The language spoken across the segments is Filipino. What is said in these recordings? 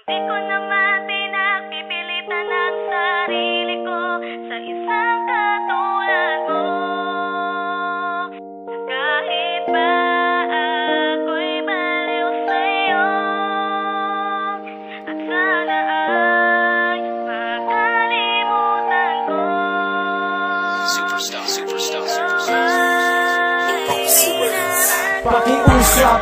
Hindi ko naman pinagpipilitan ang sarili ko sa isang katulad mo. Kahit ba ako'y baliw sa'yo, at sana ay makalimutan ko. Superstar. Pakiusap,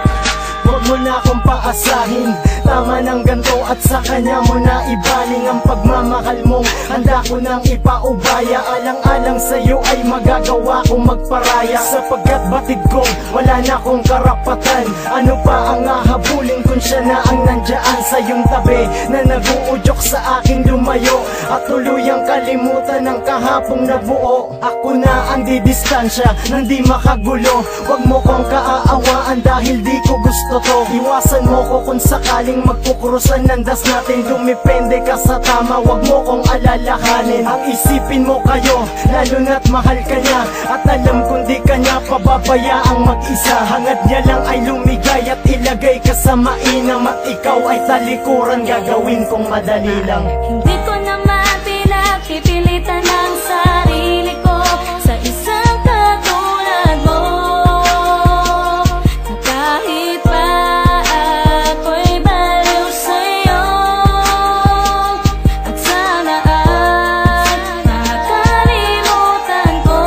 huwag mo na akong paasahin. Tama ng ganto at sa kanya mo na ibaling ang pagmamahal mo. Handa ko nang ipaubaya, alang-alang sa'yo ay magagawa kong magparaya. Sapagkat batid ko, wala na akong karapatan. Ano pa ang hahabulin kung siya na ang nandyan sa iyong tabi, na nag-uudyok sa aking lumayo at tuluyang kalimutan ng kahapong nabuo. Ako na ang didistansya nang di makagulo. Huwag mo kong kaaawaan dahil di ko gusto to. Iwasan mo ko kung sakaling magkukurusan ng das natin. Dumipende ka sa tama, huwag mo kong alalahanin. Ang isipin mo kayo, lalo na't mahal ka niya, at alam kung di ka niya pababayaang mag-isa. Hangad niya lang ay lumigay at ilagay ka sa mainam, at ikaw ay talikuran, gagawin kong madali lang. Hindi ko naman pinagpipilitan ang sarili ko sa isang katulad mo. Kahit pa ako'y baliw sa'yo, at sana ay makalimutan ko.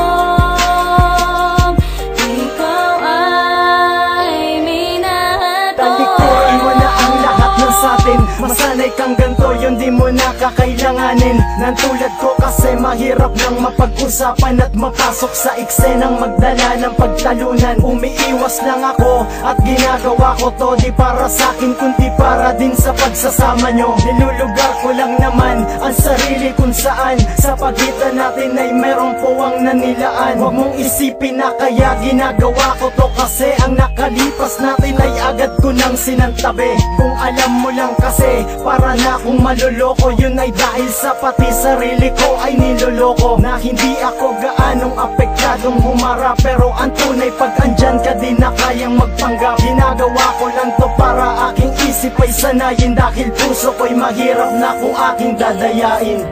Ikaw ay minahal ko. Talikuran mo na ang lahat ng satin. Masanay kang ganto, yun di mo na kakailanganin. Nang tulad ko kasi mahirap nang mapag-usapan at mapasok sa eksenang magdala ng pagtalunan. Umiiwas lang ako at ginagawa ko to di para sa'kin kundi para din sa pagsasama nyo. Nilulugar ko lang naman ang sarili kung saan sa pagitan natin ay merong puwang na nilaan. Huwag mong isipin na kaya ginagawa ko to kasi ang nakalipas natin ay agad ko nang sinantabi. Kung alam mo lang kasi para na akong maloloko, yun ay dahil sa pati sarili ko ay niloloko. Na hindi ako gaanong apektadong humarap, pero ang tunay pag andyan ka din na kayang magpanggap. Ginagawa ko lang to para aking isip ay sanayin, dahil puso ko'y mahirap na kung aking dadayain.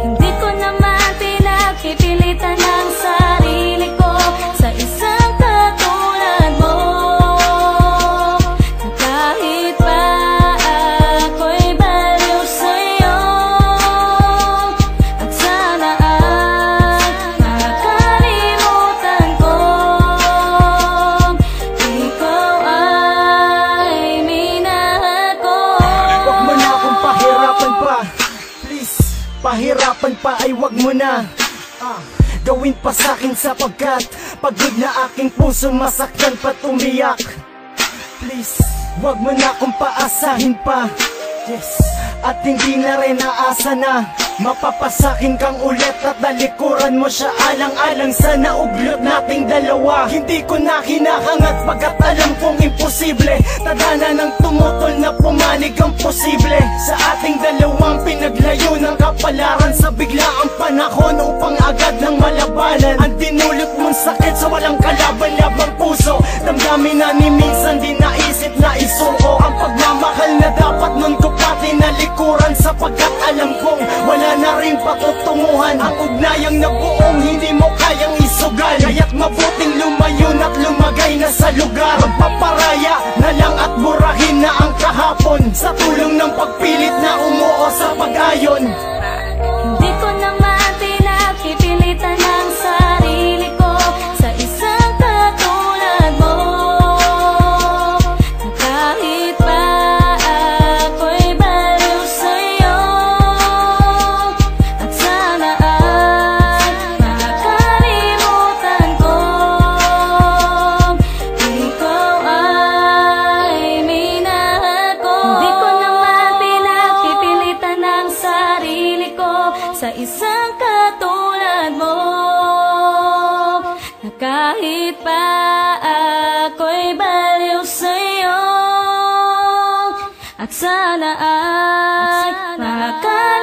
Hindi ko naman pinagpipilitan ang sarili ko sa isang katulad mo. Kahit pa ako'y baliw sa'yo, at sana ay makalimutan ko. Ikaw ay minahal ko. Huwag mo na akong pahirapan pa, please. Pahirapan pa ay wag mo na. Gawin pa sa'kin sapagkat pagod na aking puso masaktan pa't umiyak. Please, wag mo na akong paasahin pa. Yes, at hindi na rin naasa na mapapasakin kang ulit at dalikuran mo siya alang-alang sa nauglot nating dalawa. Hindi ko na hinahangat pagkat alam kong imposible. Tadhana ng tumutol na pumanig ang posible sa ating dalawang pinaglayo ng kapalaran sa biglaang panahon upang agad ng malabanan ang dinulot mong sakit sa walang kalaban-labang puso. Damdamin na ni minsan di naisip na isuko ang pagmamahal na dapat nun ko pati nalikuran, sapagkat alam kong wala na rin patutunguhan ang ugnayang nabuong hindi mo kayang isugal. Kaya't mabuting lumayo at lumagay na sa lugar. Magpaparaya na lang at burahin na ang kahapon sa tulong ng pagpilit na umuo sa pag-ayon. Hindi ko naman pinagpipilitan ang sarili ko sa isang katulad mo. Kahit pa ako'y baliw sa'yo, at sana ay makalimutan ko. Ikaw ay minahal ko. Hindi ko naman pinagpipilitan ang sarili ko sa isang katulad mo. Na kahit pa ako'y baliw sa'yo, at sana ay makalimutan